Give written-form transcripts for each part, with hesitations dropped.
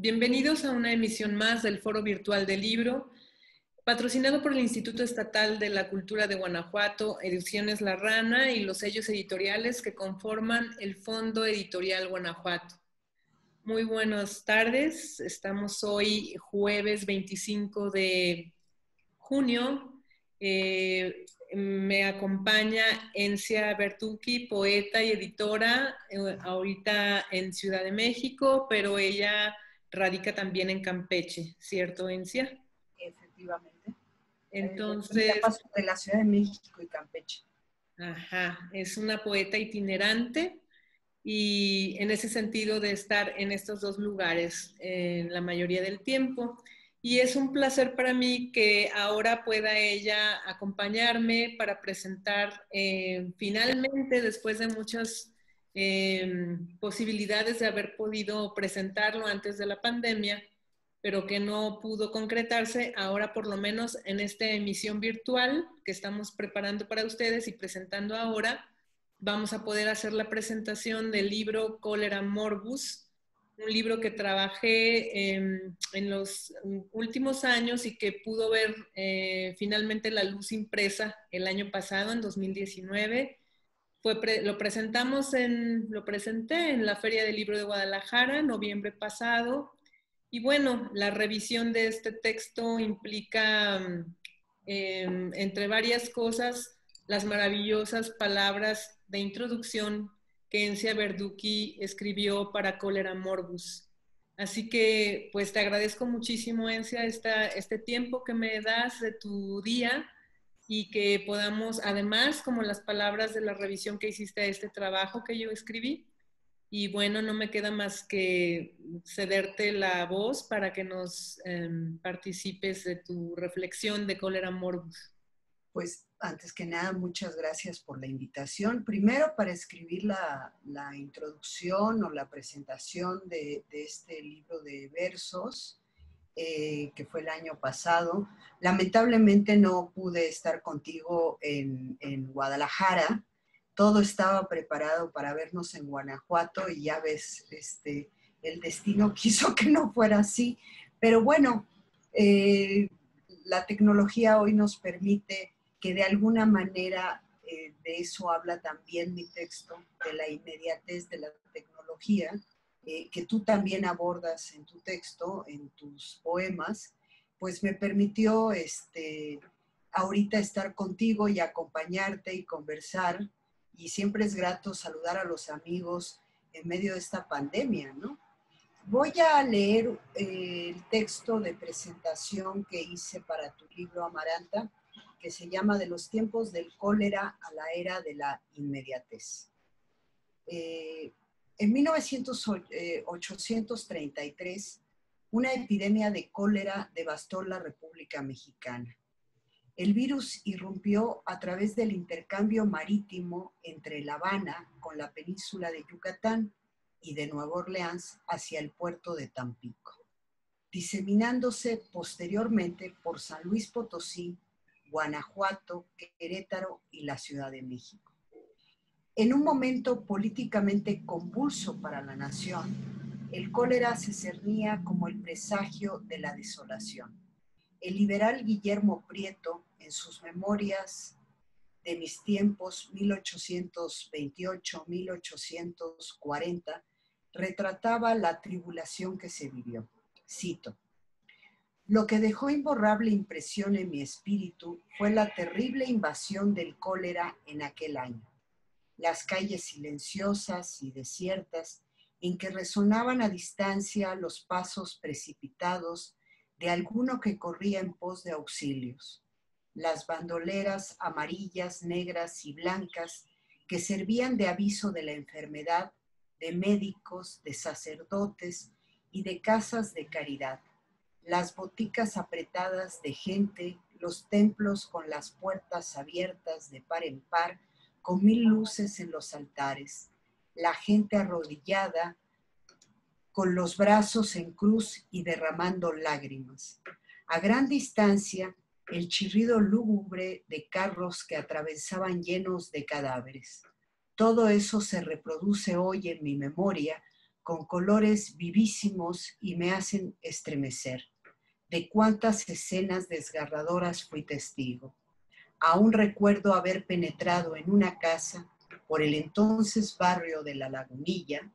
Bienvenidos a una emisión más del Foro Virtual del Libro, patrocinado por el Instituto Estatal de la Cultura de Guanajuato, Ediciones La Rana y los sellos editoriales que conforman el Fondo Editorial Guanajuato. Muy buenas tardes, estamos hoy jueves 25 de junio. Me acompaña Encia Bertucci, poeta y editora, ahorita en Ciudad de México, pero ella radica también en Campeche, ¿cierto, Encia? Efectivamente. Entonces, Paso de la Ciudad de México y Campeche. Ajá, es una poeta itinerante y en ese sentido de estar en estos dos lugares en la mayoría del tiempo. Y es un placer para mí que ahora pueda ella acompañarme para presentar finalmente, después de muchas posibilidades de haber podido presentarlo antes de la pandemia, pero que no pudo concretarse, ahora por lo menos en esta emisión virtual que estamos preparando para ustedes y presentando ahora, vamos a poder hacer la presentación del libro Cólera Morbus, un libro que trabajé en los últimos años y que pudo ver finalmente la luz impresa el año pasado, en 2019. Lo presenté en la Feria del Libro de Guadalajara, noviembre pasado. Y bueno, la revisión de este texto implica, entre varias cosas, las maravillosas palabras de introducción que Encia Bertucci escribió para Cólera Morbus. Así que, pues te agradezco muchísimo, Encia, este tiempo que me das de tu día y que podamos, además, como las palabras de la revisión que hiciste a este trabajo que yo escribí. Y bueno, no me queda más que cederte la voz para que nos participes de tu reflexión de Cólera Morbus. Pues antes que nada, muchas gracias por la invitación. Primero, para escribir la introducción o la presentación de este libro de versos, que fue el año pasado. Lamentablemente no pude estar contigo en Guadalajara. Todo estaba preparado para vernos en Guanajuato y ya ves, el destino quiso que no fuera así. Pero bueno, la tecnología hoy nos permite que de alguna manera, de eso habla también mi texto, de la inmediatez de la tecnología, que tú también abordas en tu texto, en tus poemas, pues me permitió ahorita estar contigo y acompañarte y conversar, y siempre es grato saludar a los amigos en medio de esta pandemia, ¿no? Voy a leer el texto de presentación que hice para tu libro, Amaranta, que se llama De los tiempos del cólera a la era de la inmediatez. En 1833, una epidemia de cólera devastó la República Mexicana. El virus irrumpió a través del intercambio marítimo entre La Habana con la península de Yucatán y de Nueva Orleans hacia el puerto de Tampico, diseminándose posteriormente por San Luis Potosí, Guanajuato, Querétaro y la Ciudad de México. En un momento políticamente convulso para la nación, el cólera se cernía como el presagio de la desolación. El liberal Guillermo Prieto, en sus memorias de mis tiempos 1828-1840, retrataba la tribulación que se vivió. Cito: lo que dejó imborrable impresión en mi espíritu fue la terrible invasión del cólera en aquel año. Las calles silenciosas y desiertas en que resonaban a distancia los pasos precipitados de alguno que corría en pos de auxilios. Las bandoleras amarillas, negras y blancas que servían de aviso de la enfermedad, de médicos, de sacerdotes y de casas de caridad. Las boticas apretadas de gente, los templos con las puertas abiertas de par en par, con 1000 luces en los altares, la gente arrodillada, con los brazos en cruz y derramando lágrimas. A gran distancia, el chirrido lúgubre de carros que atravesaban llenos de cadáveres. Todo eso se reproduce hoy en mi memoria con colores vivísimos y me hacen estremecer. De cuántas escenas desgarradoras fui testigo. Aún recuerdo haber penetrado en una casa por el entonces barrio de La Lagunilla,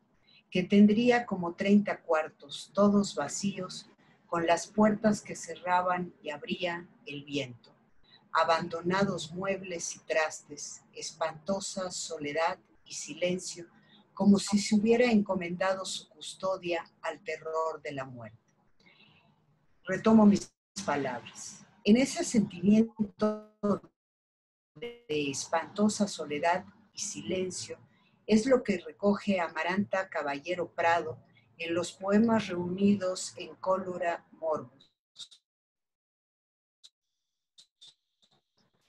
que tendría como 30 cuartos, todos vacíos, con las puertas que cerraban y abría el viento. Abandonados muebles y trastes, espantosa soledad y silencio, como si se hubiera encomendado su custodia al terror de la muerte. Retomo mis palabras. En ese sentimiento de espantosa soledad y silencio es lo que recoge Amaranta Caballero Prado en los poemas reunidos en Cólera Morbus,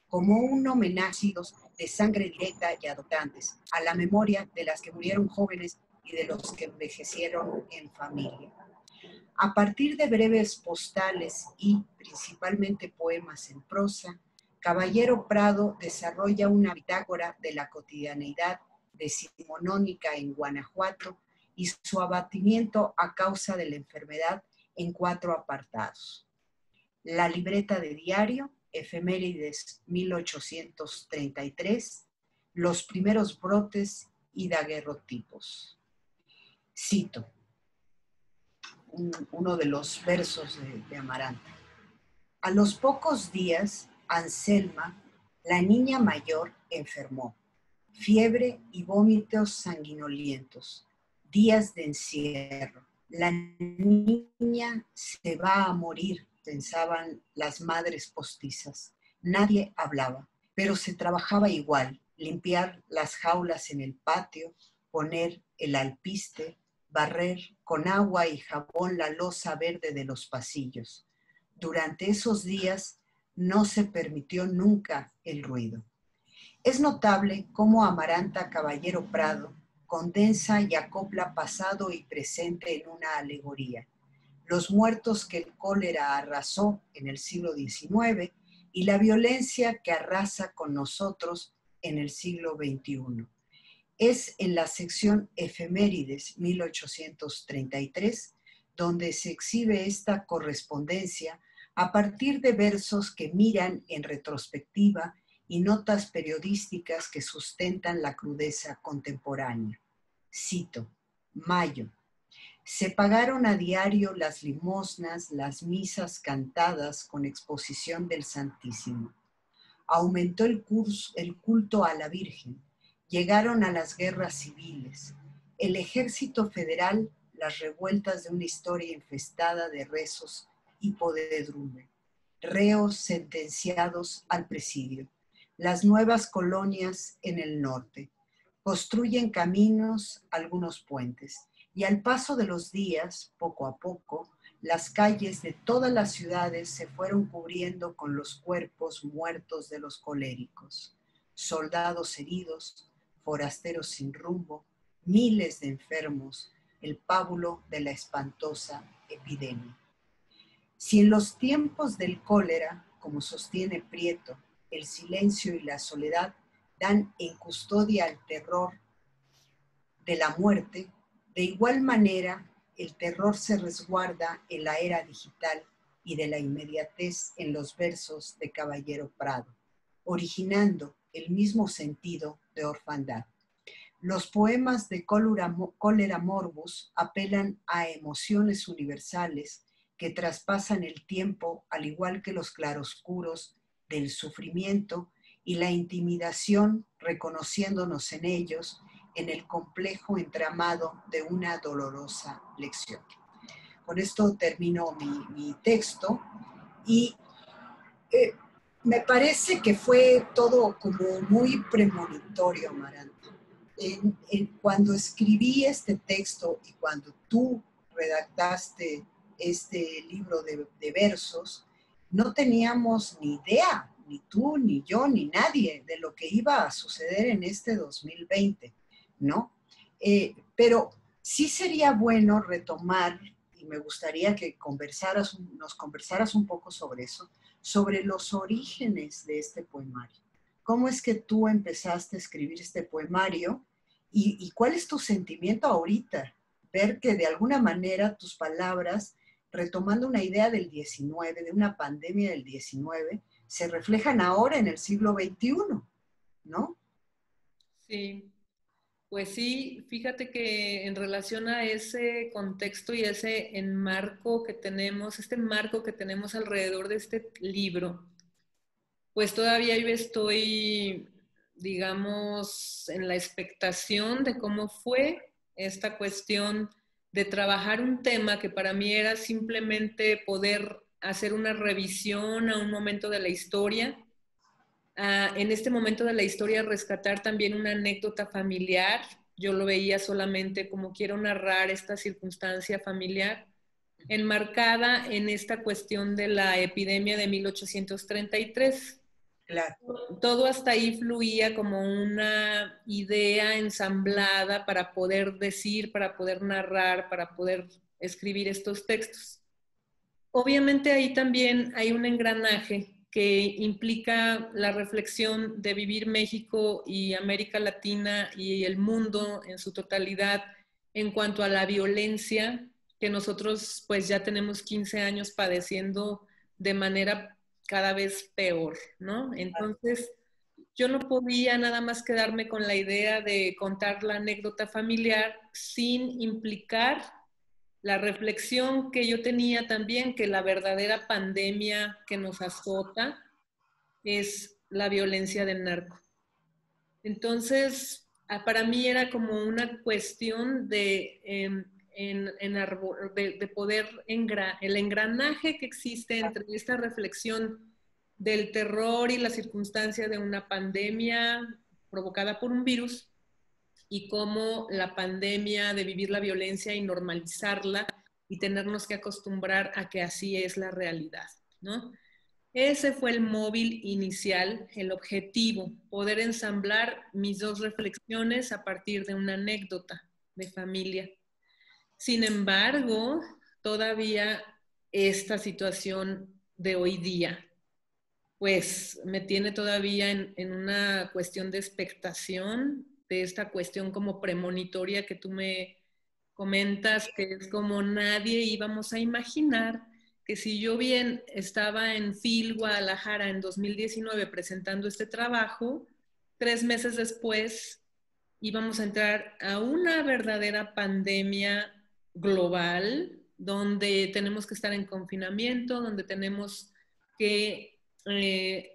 como un homenaje de sangre directa y adoptantes a la memoria de las que murieron jóvenes y de los que envejecieron en familia. A partir de breves postales y principalmente poemas en prosa, Caballero Prado desarrolla una bitácora de la cotidianeidad decimonónica en Guanajuato y su abatimiento a causa de la enfermedad en 4 apartados. La libreta de diario, efemérides 1833, los primeros brotes y daguerrotipos. Cito uno de los versos de Amaranta. A los pocos días, Anselma, la niña mayor, enfermó. Fiebre y vómitos sanguinolientos. Días de encierro. La niña se va a morir, pensaban las madres postizas. Nadie hablaba, pero se trabajaba igual. Limpiar las jaulas en el patio, poner el alpiste, barrer con agua y jabón la losa verde de los pasillos. Durante esos días no se permitió nunca el ruido. Es notable cómo Amaranta Caballero Prado condensa y acopla pasado y presente en una alegoría. Los muertos que el cólera arrasó en el siglo XIX y la violencia que arrasa con nosotros en el siglo XXI. Es en la sección Efemérides 1833 donde se exhibe esta correspondencia a partir de versos que miran en retrospectiva y notas periodísticas que sustentan la crudeza contemporánea. Cito, mayo. Se pagaron a diario las limosnas, las misas cantadas con exposición del Santísimo. Aumentó el culto a la Virgen. Llegaron a las guerras civiles. El ejército federal, las revueltas de una historia infestada de rezos y podredumbre. Reos sentenciados al presidio. Las nuevas colonias en el norte. Construyen caminos, algunos puentes. Y al paso de los días, poco a poco, las calles de todas las ciudades se fueron cubriendo con los cuerpos muertos de los coléricos. Soldados heridos, forasteros sin rumbo, miles de enfermos, el pábulo de la espantosa epidemia. Si en los tiempos del cólera, como sostiene Prieto, el silencio y la soledad dan en custodia al terror de la muerte, de igual manera el terror se resguarda en la era digital y de la inmediatez en los versos de Caballero Prado, originando el mismo sentido de orfandad. Los poemas de Cólera Morbus apelan a emociones universales que traspasan el tiempo, al igual que los claroscuros del sufrimiento y la intimidación, reconociéndonos en ellos en el complejo entramado de una dolorosa lección. Con esto termino mi texto y me parece que fue todo como muy premonitorio, Amaranta. Cuando escribí este texto y cuando tú redactaste este libro de versos, no teníamos ni idea, ni tú, ni yo, ni nadie, de lo que iba a suceder en este 2020, ¿no? Pero sí sería bueno retomar, y me gustaría que nos conversaras un poco sobre eso, sobre los orígenes de este poemario. ¿Cómo es que tú empezaste a escribir este poemario? ¿Y cuál es tu sentimiento ahorita ver que de alguna manera tus palabras, retomando una idea del 19, de una pandemia del 19, se reflejan ahora en el siglo XXI, ¿no? Sí. Pues sí, fíjate que en relación a ese contexto y ese enmarco que tenemos, este marco que tenemos alrededor de este libro, pues todavía yo estoy, digamos, en la expectación de cómo fue esta cuestión de trabajar un tema que para mí era simplemente poder hacer una revisión a un momento de la historia, en este momento de la historia rescatar también una anécdota familiar. Yo lo veía solamente como quiero narrar esta circunstancia familiar, enmarcada en esta cuestión de la epidemia de 1833. Claro. Todo hasta ahí fluía como una idea ensamblada para poder decir, para poder narrar, para poder escribir estos textos. Obviamente ahí también hay un engranaje que implica la reflexión de vivir México y América Latina y el mundo en su totalidad en cuanto a la violencia que nosotros pues ya tenemos 15 años padeciendo de manera cada vez peor, ¿no? Entonces yo no podía nada más quedarme con la idea de contar la anécdota familiar sin implicar la reflexión que yo tenía también, que la verdadera pandemia que nos azota es la violencia del narco. Entonces, para mí era como una cuestión de poder, el engranaje que existe entre esta reflexión del terror y la circunstancia de una pandemia provocada por un virus y cómo la pandemia de vivir la violencia y normalizarla y tenernos que acostumbrar a que así es la realidad, ¿no? Ese fue el móvil inicial, el objetivo, poder ensamblar mis dos reflexiones a partir de una anécdota de familia. Sin embargo, todavía esta situación de hoy día, pues me tiene todavía en una cuestión de expectación, de esta cuestión como premonitoria que tú me comentas, que es como nadie íbamos a imaginar que si yo bien estaba en FIL Guadalajara en 2019 presentando este trabajo, 3 meses después íbamos a entrar a una verdadera pandemia global, donde tenemos que estar en confinamiento, donde tenemos que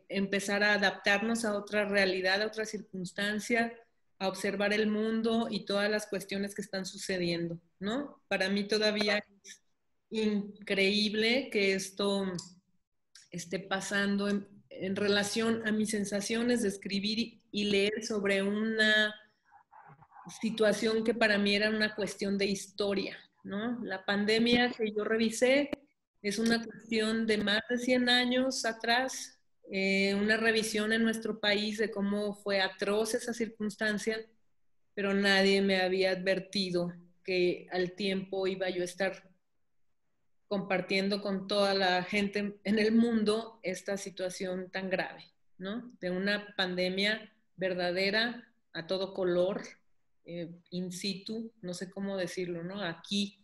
empezar a adaptarnos a otra realidad, a otra circunstancia, a observar el mundo y todas las cuestiones que están sucediendo, ¿no? Para mí todavía es increíble que esto esté pasando en relación a mis sensaciones de escribir y leer sobre una situación que para mí era una cuestión de historia, ¿no? La pandemia que yo revisé es una cuestión de más de 100 años atrás, una revisión en nuestro país de cómo fue atroz esa circunstancia, pero nadie me había advertido que al tiempo iba yo a estar compartiendo con toda la gente en el mundo esta situación tan grave, ¿no? De una pandemia verdadera, a todo color, in situ, no sé cómo decirlo, ¿no? Aquí.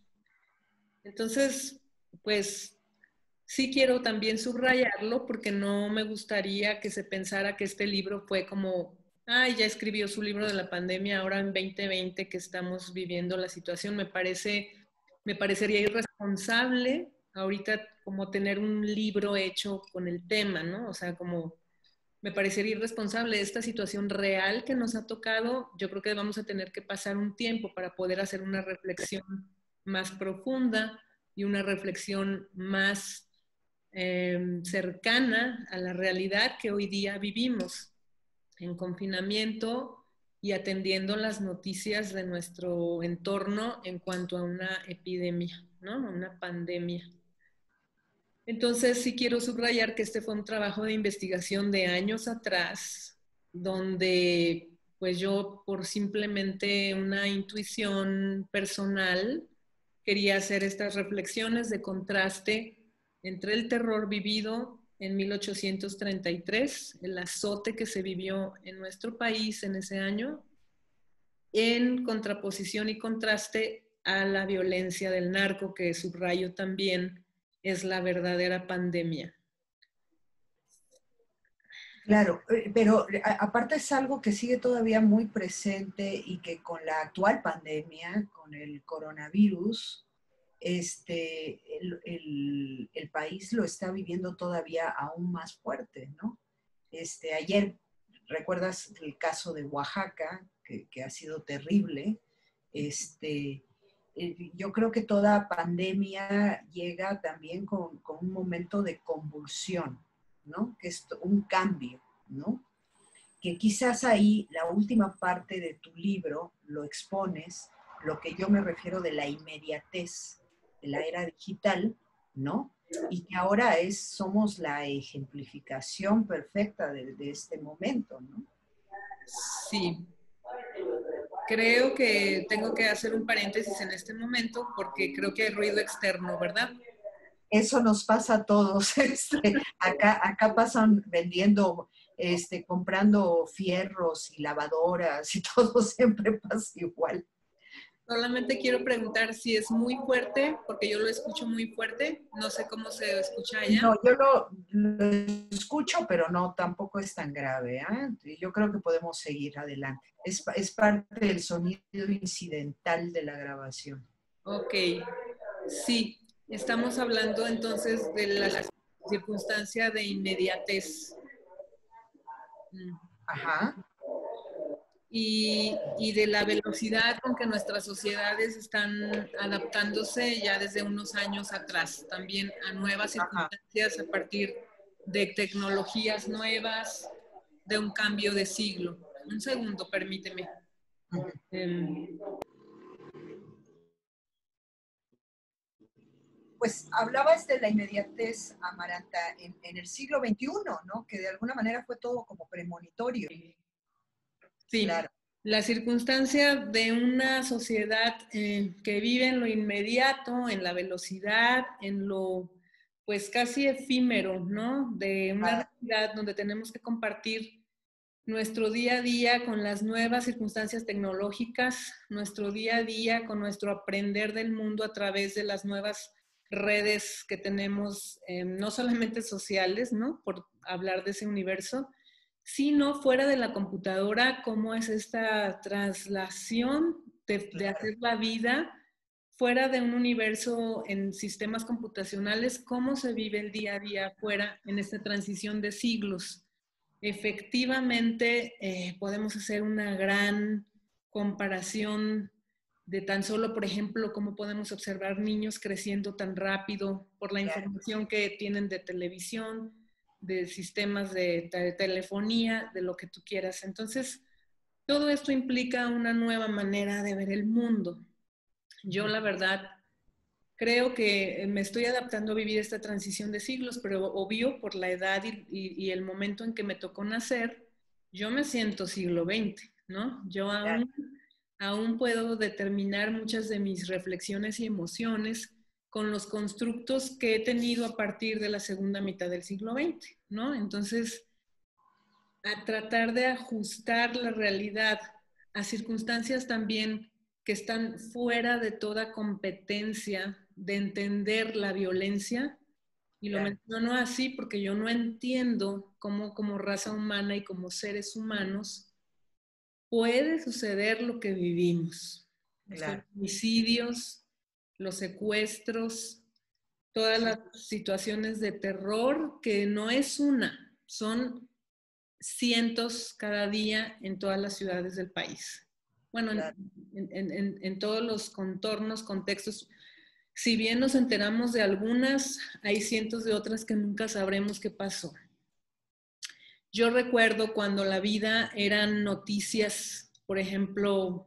Entonces, pues sí quiero también subrayarlo porque no me gustaría que se pensara que este libro fue como, ay, ya escribió su libro de la pandemia, ahora en 2020 que estamos viviendo la situación. Me parecería irresponsable ahorita como tener un libro hecho con el tema, ¿no? O sea, como me parecería irresponsable esta situación real que nos ha tocado. Yo creo que vamos a tener que pasar un tiempo para poder hacer una reflexión más profunda y una reflexión más cercana a la realidad que hoy día vivimos en confinamiento y atendiendo las noticias de nuestro entorno en cuanto a una epidemia, ¿no? Una pandemia. Entonces sí quiero subrayar que este fue un trabajo de investigación de años atrás, donde pues yo por simplemente una intuición personal quería hacer estas reflexiones de contraste entre el terror vivido en 1833, el azote que se vivió en nuestro país en ese año, en contraposición y contraste a la violencia del narco, que subrayo también es la verdadera pandemia. Claro, pero aparte es algo que sigue todavía muy presente y que con la actual pandemia, con el coronavirus, el país lo está viviendo todavía aún más fuerte, ¿no? Ayer, ¿recuerdas el caso de Oaxaca, que ha sido terrible? Yo creo que toda pandemia llega también con un momento de convulsión, ¿no? Que es un cambio, ¿no? Que quizás ahí la última parte de tu libro lo expones, lo que yo me refiero de la inmediatez de la era digital, ¿no? Y que ahora somos la ejemplificación perfecta de este momento, ¿no? Sí. Creo que tengo que hacer un paréntesis en este momento porque creo que hay ruido externo, ¿verdad? Eso nos pasa a todos. Acá pasan vendiendo, comprando fierros y lavadoras y todo siempre pasa igual. Solamente quiero preguntar si es muy fuerte, porque yo lo escucho muy fuerte. No sé cómo se escucha allá. No, yo lo escucho, pero no, tampoco es tan grave. Yo creo que podemos seguir adelante. Es parte del sonido incidental de la grabación. Ok, sí. Estamos hablando entonces de la circunstancia de inmediatez. Ajá. Y de la velocidad con que nuestras sociedades están adaptándose ya desde unos años atrás, también a nuevas circunstancias a partir de tecnologías nuevas, de un cambio de siglo. Un segundo, permíteme. Pues hablabas de la inmediatez, Amaranta, en el siglo XXI, ¿no? Que de alguna manera fue todo como premonitorio. Sí, claro. La circunstancia de una sociedad que vive en lo inmediato, en la velocidad, en lo pues casi efímero, ¿no? De una realidad donde tenemos que compartir nuestro día a día con las nuevas circunstancias tecnológicas, nuestro día a día con nuestro aprender del mundo a través de las nuevas redes que tenemos, no solamente sociales, ¿no? Por hablar de ese universo, sino fuera de la computadora, cómo es esta traslación de hacer la vida fuera de un universo en sistemas computacionales, cómo se vive el día a día fuera en esta transición de siglos. Efectivamente, podemos hacer una gran comparación de tan solo, por ejemplo, cómo podemos observar niños creciendo tan rápido por la información que tienen de televisión, de sistemas de telefonía, de lo que tú quieras. Entonces, todo esto implica una nueva manera de ver el mundo. Yo, la verdad, creo que me estoy adaptando a vivir esta transición de siglos, pero obvio, por la edad y el momento en que me tocó nacer, yo me siento siglo XX, ¿no? Yo aún puedo determinar muchas de mis reflexiones y emociones con los constructos que he tenido a partir de la segunda mitad del siglo XX, ¿no? Entonces, a tratar de ajustar la realidad a circunstancias también que están fuera de toda competencia de entender la violencia, y lo menciono así porque yo no entiendo cómo como raza humana y como seres humanos puede suceder lo que vivimos. Los homicidios, los secuestros, todas las situaciones de terror, que no es una, son cientos cada día en todas las ciudades del país. Bueno, en todos los contornos, contextos. Si bien nos enteramos de algunas, hay cientos de otras que nunca sabremos qué pasó. Yo recuerdo cuando la vida eran noticias, por ejemplo,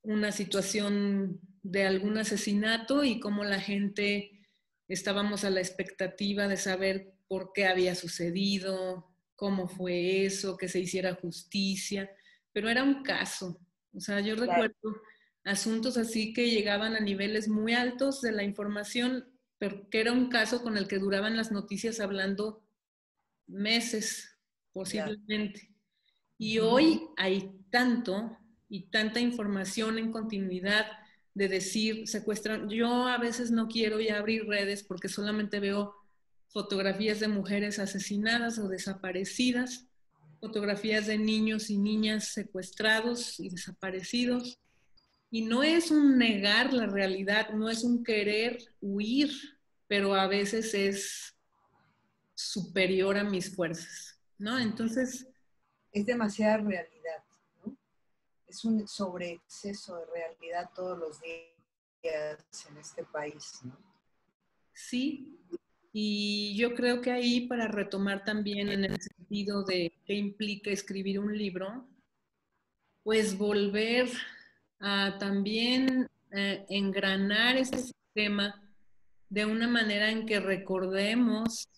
una situación de algún asesinato y cómo la gente estábamos a la expectativa de saber por qué había sucedido, cómo fue eso, que se hiciera justicia, pero era un caso. O sea, yo recuerdo asuntos así que llegaban a niveles muy altos de la información, pero que era un caso con el que duraban las noticias hablando meses, posiblemente. Y hoy hay tanto y tanta información en continuidad de decir, secuestran. Yo a veces no quiero ya abrir redes porque solamente veo fotografías de mujeres asesinadas o desaparecidas, fotografías de niños y niñas secuestrados y desaparecidos. Y no es un negar la realidad, no es un querer huir, pero a veces es superior a mis fuerzas, ¿no? Entonces, es demasiada realidad, ¿no? Es un sobreexceso de realidad todos los días en este país, ¿no? sí, y yo creo que ahí para retomar también en el sentido de qué implica escribir un libro, pues volver a también engranar este sistema de una manera en que recordemos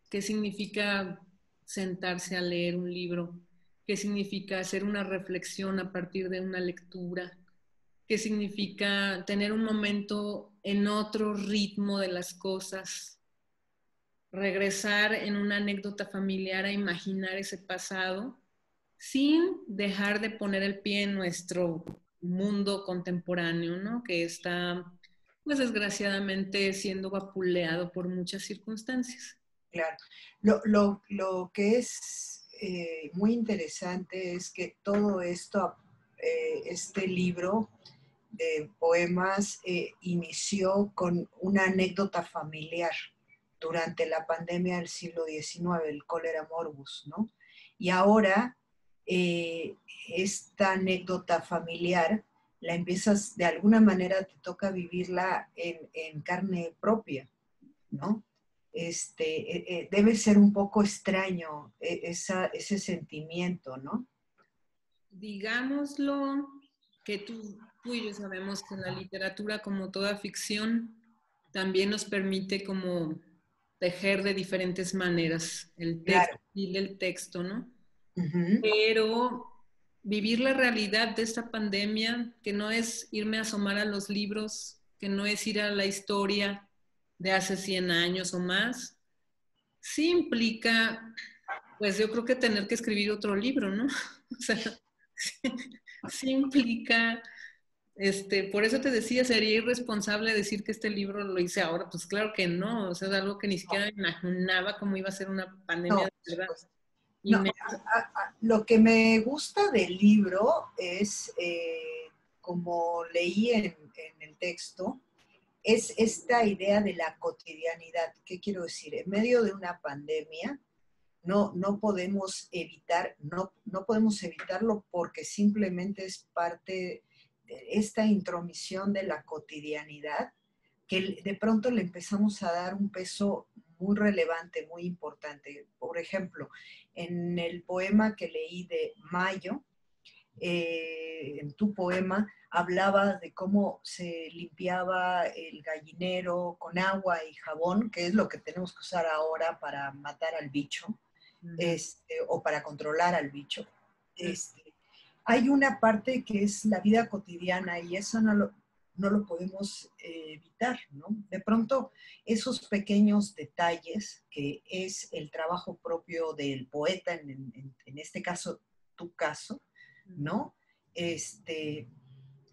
qué significa sentarse a leer un libro, qué significa hacer una reflexión a partir de una lectura, qué significa tener un momento en otro ritmo de las cosas, regresar en una anécdota familiar a imaginar ese pasado sin dejar de poner el pie en nuestro mundo contemporáneo, ¿no? Que está, pues desgraciadamente, siendo vapuleado por muchas circunstancias. Claro. Lo que es muy interesante es que todo esto, este libro de poemas inició con una anécdota familiar durante la pandemia del siglo XIX, el cólera morbus, ¿no? Y ahora eh, esta anécdota familiar la empiezas, de alguna manera te toca vivirla en carne propia, ¿no? Debe ser un poco extraño ese sentimiento, ¿no? Digámoslo que tú y yo sabemos que la literatura, como toda ficción, también nos permite como tejer de diferentes maneras el texto Claro. y el texto, ¿no? Uh-huh. Pero vivir la realidad de esta pandemia, que no es irme a asomar a los libros, que no es ir a la historia de hace 100 años o más, sí implica, pues yo creo que tener que escribir otro libro, ¿no? O sea, sí implica, por eso te decía, sería irresponsable decir que este libro lo hice ahora, pues claro que no, o sea, es algo que ni siquiera imaginaba cómo iba a ser una pandemia No, de por verdad. supuesto. Y No, me, lo que me gusta del libro es, como leí en el texto, es esta idea de la cotidianidad. ¿Qué quiero decir? En medio de una pandemia, no podemos evitar, no podemos evitarlo porque simplemente es parte de esta intromisión de la cotidianidad que de pronto le empezamos a dar un peso muy relevante, muy importante. Por ejemplo, en el poema que leí de Mayo, en tu poema, hablaba de cómo se limpiaba el gallinero con agua y jabón, que es lo que tenemos que usar ahora para matar al bicho, o para controlar al bicho. Hay una parte que es la vida cotidiana y eso no lo podemos evitar, ¿no? De pronto, esos pequeños detalles, que es el trabajo propio del poeta, en este caso, tu caso, ¿no?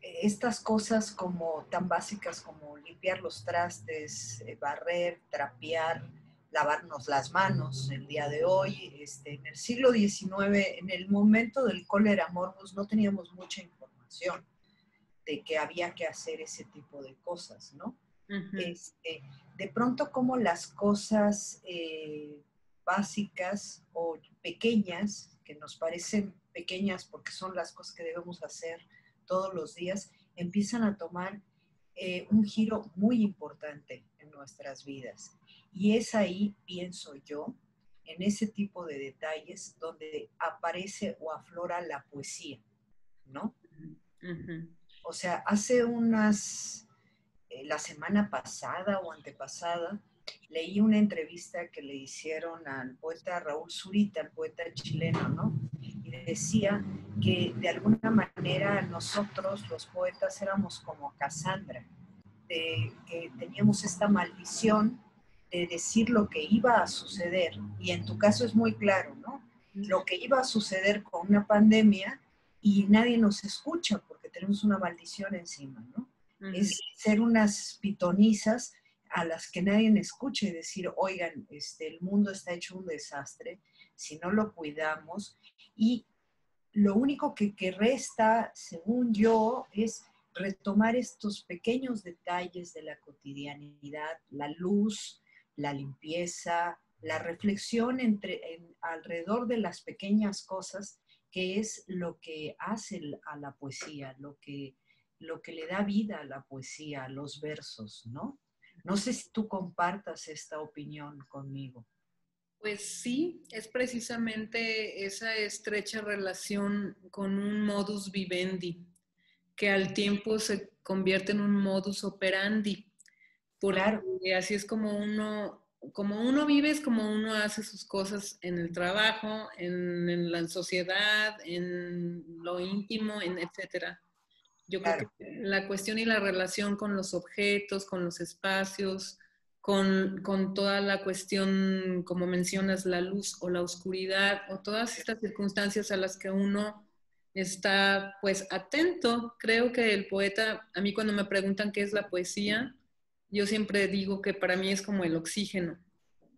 Estas cosas como tan básicas como limpiar los trastes, barrer, trapear, lavarnos las manos el día de hoy. En el siglo XIX, en el momento del cólera morbus, no teníamos mucha información de que había que hacer ese tipo de cosas, ¿no? uh-huh. De pronto como las cosas básicas o pequeñas, que nos parecen pequeñas porque son las cosas que debemos hacer todos los días, empiezan a tomar un giro muy importante en nuestras vidas. Y es ahí, pienso yo, en ese tipo de detalles donde aparece o aflora la poesía, ¿no? Uh-huh. O sea, la semana pasada o antepasada, leí una entrevista que le hicieron al poeta Raúl Zurita, el poeta chileno, ¿no? Y decía que de alguna manera nosotros, los poetas, éramos como Cassandra, que teníamos esta maldición de decir lo que iba a suceder, y en tu caso es muy claro, ¿no? Lo que iba a suceder con una pandemia y nadie nos escucha porque tenemos una maldición encima, ¿no? Es ser unas pitonizas a las que nadie escucha y decir, oigan, el mundo está hecho un desastre si no lo cuidamos. Y lo único que resta, según yo, es retomar estos pequeños detalles de la cotidianidad, la luz, la limpieza, la reflexión alrededor de las pequeñas cosas, que es lo que hace a la poesía, lo que le da vida a la poesía, a los versos, ¿no? No sé si tú compartas esta opinión conmigo. Pues sí, es precisamente esa estrecha relación con un modus vivendi, que al tiempo se convierte en un modus operandi, porque Claro, así es como uno vive, es como uno hace sus cosas en el trabajo, en la sociedad, en lo íntimo, etcétera. Yo creo que claro, la cuestión y la relación con los objetos, con los espacios, con toda la cuestión, como mencionas, la luz o la oscuridad, o todas estas circunstancias a las que uno está pues atento. Creo que el poeta, a mí cuando me preguntan qué es la poesía, yo siempre digo que para mí es como el oxígeno,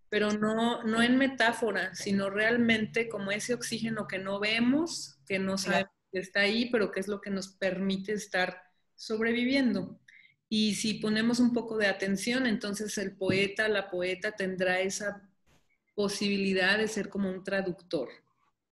pero no en metáfora, sino realmente como ese oxígeno que no vemos, que no claro. sabemos que está ahí, pero que es lo que nos permite estar sobreviviendo. Y si ponemos un poco de atención, entonces el poeta, la poeta tendrá esa posibilidad de ser como un traductor,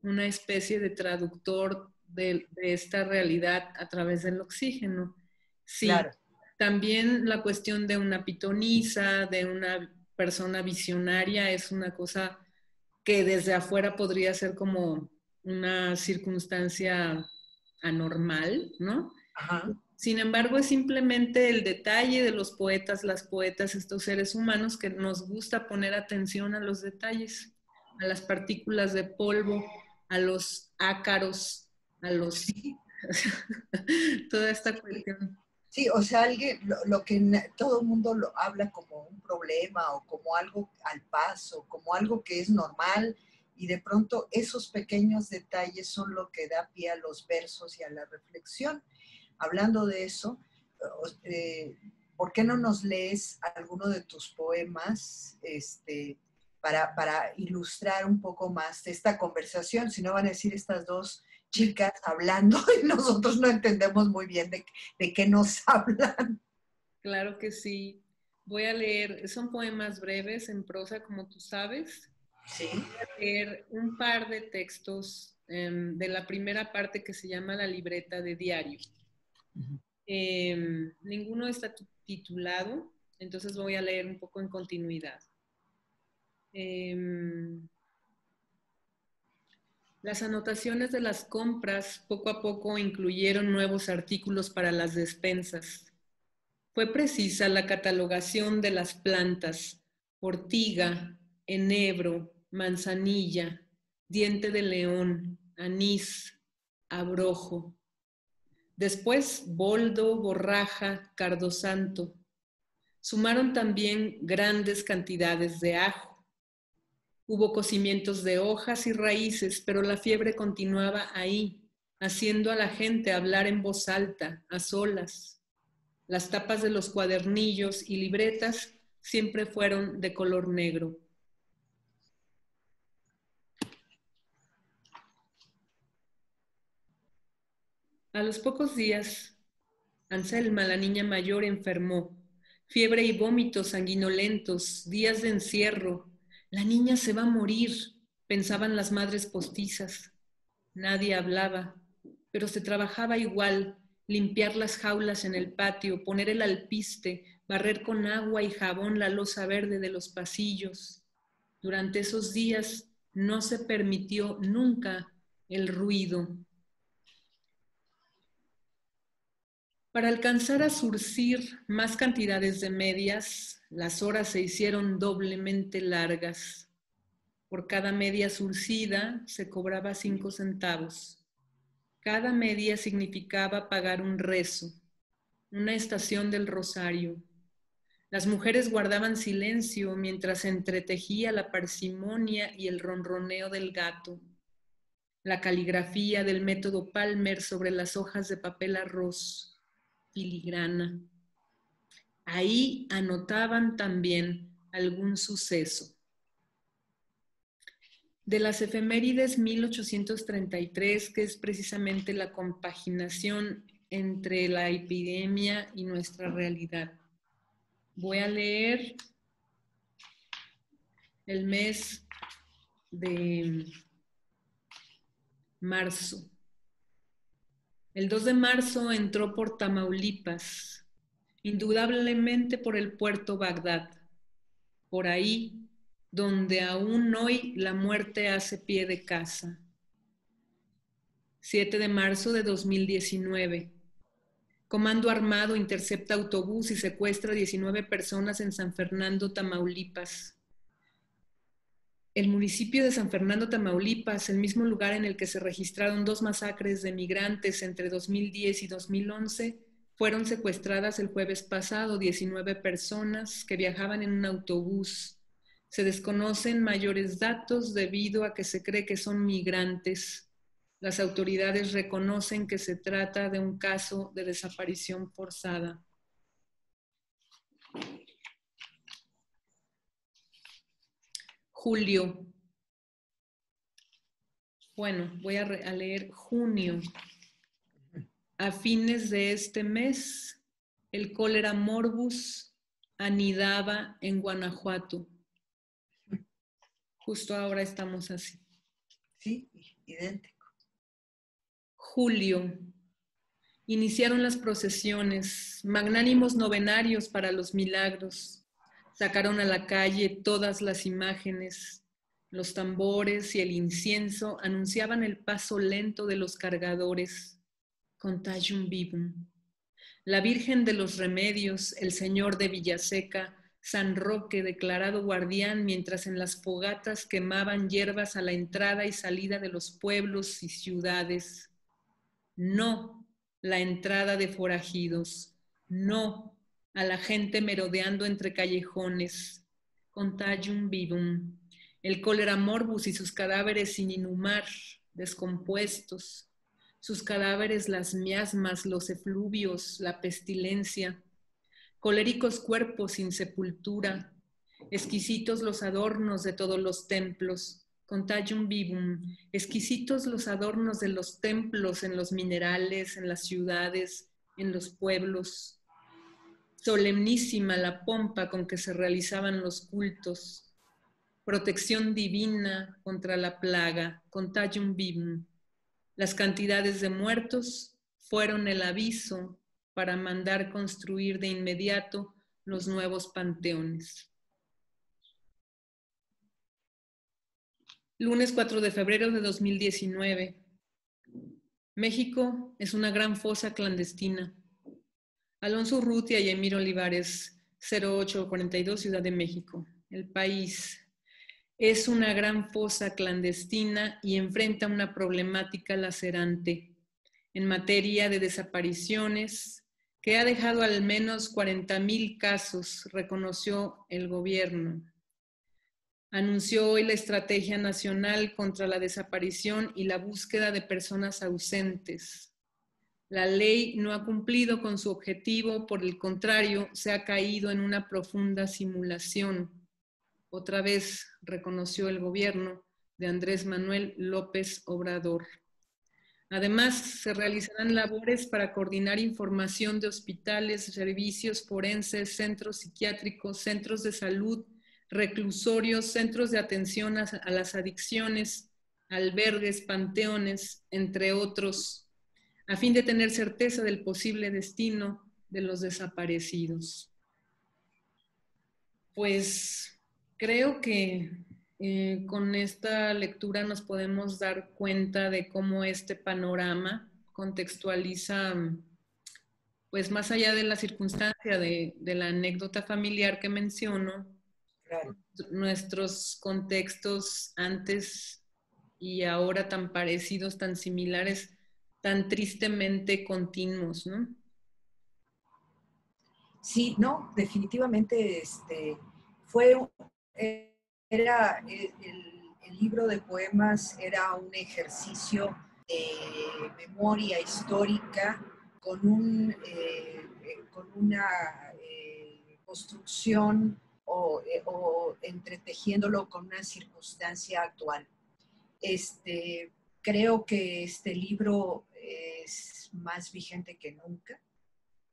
una especie de traductor de esta realidad a través del oxígeno. Sí, Claro. también la cuestión de una pitonisa, de una persona visionaria, es una cosa que desde afuera podría ser como una circunstancia anormal, ¿no? Ajá. Sin embargo, es simplemente el detalle de los poetas, las poetas, estos seres humanos que nos gusta poner atención a los detalles, a las partículas de polvo, a los ácaros, a los... Sí, toda esta cuestión. sí, o sea, alguien, lo que todo el mundo lo habla como un problema o como algo al paso, como algo que es normal, y de pronto esos pequeños detalles son lo que da pie a los versos y a la reflexión. Hablando de eso, eh, ¿por qué no nos lees alguno de tus poemas para ilustrar un poco más de esta conversación? Si no van a decir estas dos chicas hablando y nosotros no entendemos muy bien de qué nos hablan. Claro que sí. Voy a leer, son poemas breves en prosa, como tú sabes. Sí. Voy a leer un par de textos de la primera parte que se llama La libreta de diario. Ninguno está titulado, entonces voy a leer un poco en continuidad. Las anotaciones de las compras poco a poco incluyeron nuevos artículos para las despensas. Fue precisa la catalogación de las plantas: ortiga, enebro, manzanilla, diente de león, anís, abrojo. Después, boldo, borraja, cardosanto. Sumaron también grandes cantidades de ajo. Hubo cocimientos de hojas y raíces, pero la fiebre continuaba ahí, haciendo a la gente hablar en voz alta, a solas. Las tapas de los cuadernillos y libretas siempre fueron de color negro. A los pocos días, Anselma, la niña mayor, enfermó. Fiebre y vómitos sanguinolentos, días de encierro. La niña se va a morir, pensaban las madres postizas. Nadie hablaba, pero se trabajaba igual: limpiar las jaulas en el patio, poner el alpiste, barrer con agua y jabón la losa verde de los pasillos. Durante esos días no se permitió nunca el ruido. Para alcanzar a surcir más cantidades de medias, las horas se hicieron doblemente largas. Por cada media surcida se cobraba 5 centavos. Cada media significaba pagar un rezo, una estación del rosario. Las mujeres guardaban silencio mientras se entretejía la parsimonia y el ronroneo del gato, la caligrafía del método Palmer sobre las hojas de papel arroz, filigrana. Ahí anotaban también algún suceso. De las efemérides 1833, que es precisamente la compaginación entre la epidemia y nuestra realidad. Voy a leer el mes de marzo. El 2 de marzo entró por Tamaulipas, indudablemente por el puerto Bagdad, por ahí donde aún hoy la muerte hace pie de casa. 7 de marzo de 2019. Comando Armado intercepta autobús y secuestra 19 personas en San Fernando, Tamaulipas. El municipio de San Fernando, Tamaulipas, el mismo lugar en el que se registraron 2 masacres de migrantes entre 2010 y 2011, fueron secuestradas el jueves pasado 19 personas que viajaban en un autobús. Se desconocen mayores datos debido a que se cree que son migrantes. Las autoridades reconocen que se trata de un caso de desaparición forzada. Julio. Bueno, voy a leer junio. A fines de este mes, el cólera morbus anidaba en Guanajuato. Justo ahora estamos así. Sí, idéntico. Julio. Iniciaron las procesiones, magnánimos novenarios para los milagros. Sacaron a la calle todas las imágenes. Los tambores y el incienso anunciaban el paso lento de los cargadores. Contagium vivum. La Virgen de los Remedios, el Señor de Villaseca, San Roque declarado guardián mientras en las fogatas quemaban hierbas a la entrada y salida de los pueblos y ciudades. No la entrada de forajidos, no a la gente merodeando entre callejones. Contagium vivum. El cólera morbus y sus cadáveres sin inhumar, descompuestos. Sus cadáveres las miasmas, los efluvios, la pestilencia. Coléricos cuerpos sin sepultura. Exquisitos los adornos de todos los templos. Contagium vivum. Exquisitos los adornos de los templos en los minerales, en las ciudades, en los pueblos. Solemnísima la pompa con que se realizaban los cultos. Protección divina contra la plaga. Contagium vivum. Las cantidades de muertos fueron el aviso para mandar construir de inmediato los nuevos panteones. Lunes 4 de febrero de 2019. México es una gran fosa clandestina. Alonso Urrutia y Emir Olivares, 0842, Ciudad de México. El país es una gran fosa clandestina y enfrenta una problemática lacerante en materia de desapariciones que ha dejado al menos 40,000 casos, reconoció el gobierno. Anunció hoy la Estrategia Nacional contra la Desaparición y la Búsqueda de Personas Ausentes. La ley no ha cumplido con su objetivo, por el contrario, se ha caído en una profunda simulación. Otra vez reconoció el gobierno de Andrés Manuel López Obrador. Además, se realizarán labores para coordinar información de hospitales, servicios forenses, centros psiquiátricos, centros de salud, reclusorios, centros de atención a las adicciones, albergues, panteones, entre otros, a fin de tener certeza del posible destino de los desaparecidos. Pues creo que con esta lectura nos podemos dar cuenta de cómo este panorama contextualiza, pues más allá de la circunstancia de la anécdota familiar que menciono, Claro. Nuestros contextos antes y ahora tan parecidos, tan similares, tan tristemente continuos, ¿no? Sí, no, definitivamente fue, era el libro de poemas era un ejercicio de memoria histórica con una construcción o entretejiéndolo con una circunstancia actual. Creo que este libro es más vigente que nunca,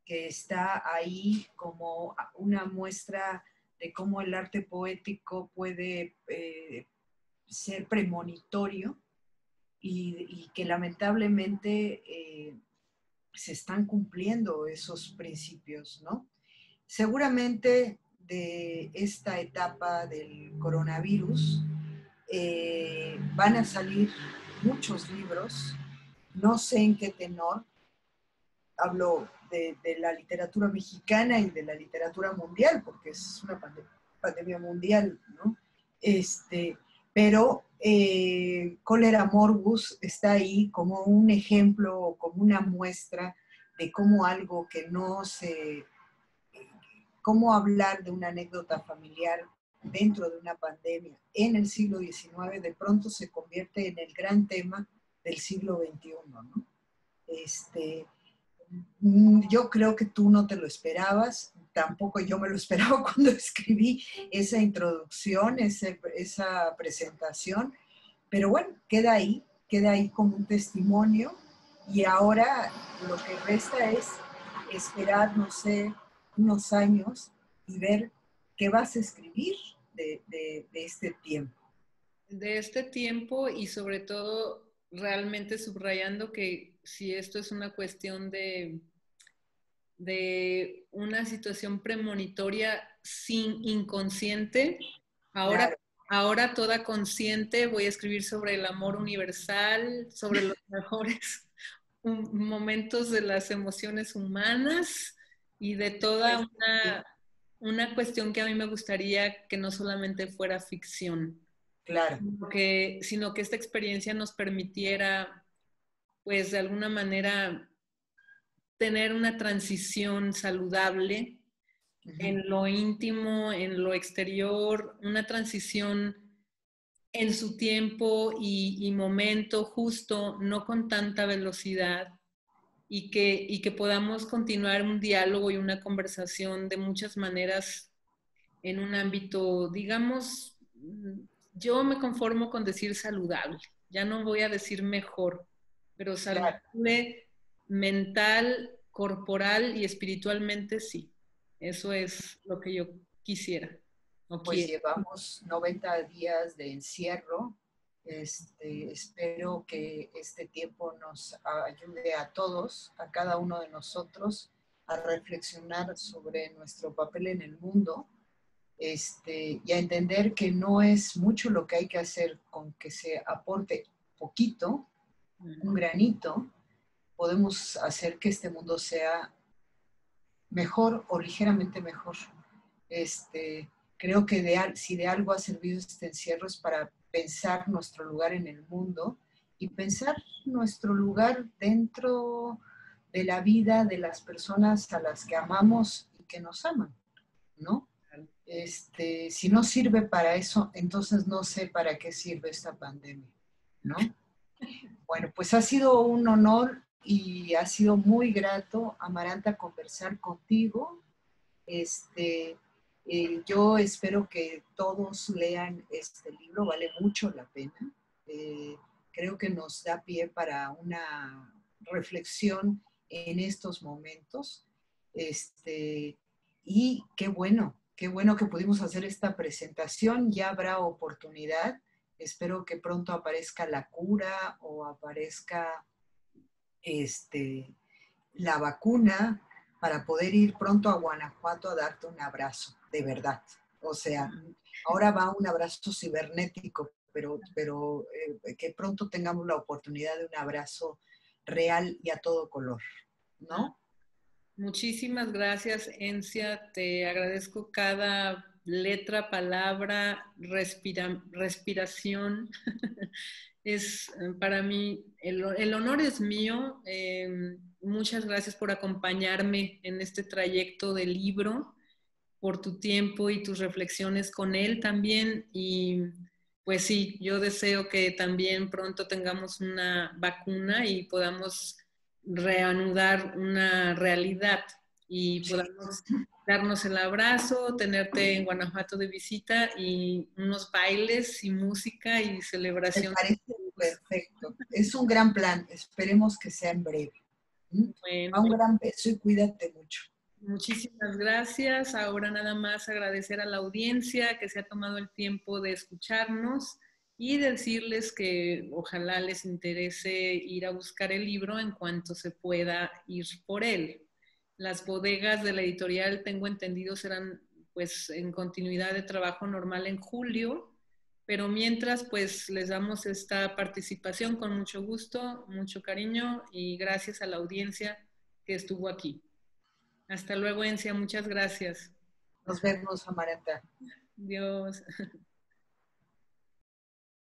que está ahí como una muestra de cómo el arte poético puede ser premonitorio y que lamentablemente se están cumpliendo esos principios, ¿no? Seguramente de esta etapa del coronavirus van a salir muchos libros, no sé en qué tenor, hablo de la literatura mexicana y de la literatura mundial, porque es una pandemia mundial, ¿no? Pero Cólera Morbus está ahí como un ejemplo, como una muestra de cómo algo que no se... cómo hablar de una anécdota familiar dentro de una pandemia en el siglo XIX de pronto se convierte en el gran tema del siglo XXI, ¿no? Yo creo que tú no te lo esperabas, tampoco yo me lo esperaba cuando escribí esa introducción, esa presentación, pero bueno, queda ahí como un testimonio y ahora lo que resta es esperar, no sé, unos años y ver qué vas a escribir de este tiempo. De este tiempo y sobre todo realmente subrayando que si esto es una cuestión de una situación premonitoria sin inconsciente, ahora, Claro. ahora toda consciente voy a escribir sobre el amor universal, sobre los mejores momentos de las emociones humanas y de toda una cuestión que a mí me gustaría que no solamente fuera ficción, Claro. sino que esta experiencia nos permitiera, pues de alguna manera, tener una transición saludable en lo íntimo, en lo exterior, una transición en su tiempo y momento justo, no con tanta velocidad, y que podamos continuar un diálogo y una conversación de muchas maneras en un ámbito, digamos, yo me conformo con decir saludable, ya no voy a decir mejor, pero saludable, mental, corporal y espiritualmente sí. Eso es lo que yo quisiera. Pues llevamos 90 días de encierro. Espero que este tiempo nos ayude a todos, a cada uno de nosotros, a reflexionar sobre nuestro papel en el mundo, y a entender que no es mucho lo que hay que hacer, con que se aporte poquito, un granito, podemos hacer que este mundo sea mejor o ligeramente mejor. Creo que si de algo ha servido este encierro es para pensar nuestro lugar en el mundo y pensar nuestro lugar dentro de la vida de las personas a las que amamos y que nos aman, ¿no? Si no sirve para eso, entonces no sé para qué sirve esta pandemia, ¿no? Bueno, pues ha sido un honor y ha sido muy grato, Amaranta, conversar contigo. Yo espero que todos lean este libro, vale mucho la pena. Creo que nos da pie para una reflexión en estos momentos. Y qué bueno que pudimos hacer esta presentación. Ya habrá oportunidad. Espero que pronto aparezca la cura o aparezca la vacuna para poder ir pronto a Guanajuato a darte un abrazo, de verdad. O sea, ahora va un abrazo cibernético, pero que pronto tengamos la oportunidad de un abrazo real y a todo color, ¿no? Muchísimas gracias, Encia. Te agradezco cada letra, palabra, respiración. Es para mí, el honor es mío. Muchas gracias por acompañarme en este trayecto del libro, por tu tiempo y tus reflexiones con él también. Y pues sí, yo deseo que también pronto tengamos una vacuna y podamos reanudar una realidad y podamos darnos el abrazo, tenerte en Guanajuato de visita y unos bailes y música y Me celebración. parece perfecto. Es un gran plan. Esperemos que sea en breve. Bueno, Un gran beso y cuídate mucho. muchísimas gracias. Ahora nada más agradecer a la audiencia que se ha tomado el tiempo de escucharnos y decirles que ojalá les interese ir a buscar el libro en cuanto se pueda ir por él. Las bodegas de la editorial, tengo entendido, serán pues en continuidad de trabajo normal en julio, pero mientras pues les damos esta participación con mucho gusto, mucho cariño y gracias a la audiencia que estuvo aquí. Hasta luego, Encia, muchas gracias. Nos vemos, Amaranta. Dios.